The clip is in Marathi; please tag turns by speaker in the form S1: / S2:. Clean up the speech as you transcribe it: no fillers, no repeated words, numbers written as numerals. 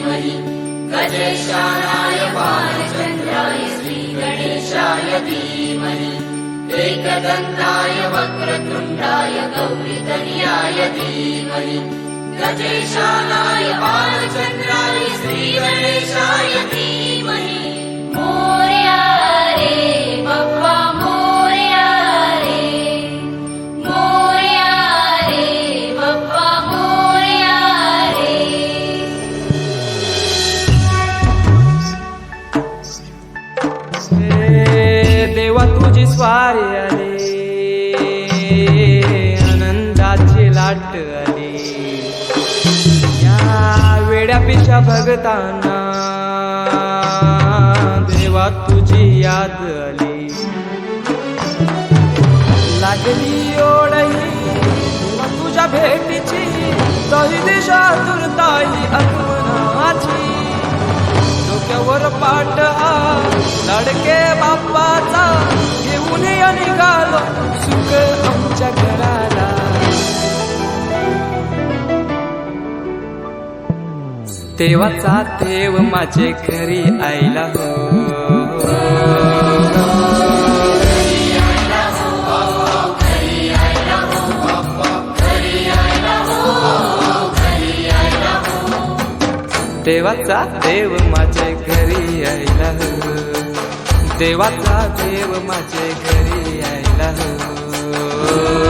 S1: धीमहि गजेशानाय बालचन्द्राय श्रीगणेशाय धीमहि एकदन्ताय वक्रतुण्डाय गौरीतनयाय धीमहि गजेशानाय बालचन्द्राय श्रीगणेशाय धीमहि मोरया रे बप्पा मोरया रे बप्पा मोरया रे।
S2: देवा तुझी स्वारी आली आनंदाची लाट आली या वेड्या पिशा भगतांना देवा तुझी याद आली लागली ओढही तुझ्या भेटीची तही दिशा तुरताई आठवणाची डोक्यावर पाट हा लाडके बाप्पाचा घेऊन निघालो सुख आमच्या घराला देवाचा देव माझे घरी आयला हो देवाचा देव माझे घरी आयला हो देवाचा देव माझे घरी आयला हो।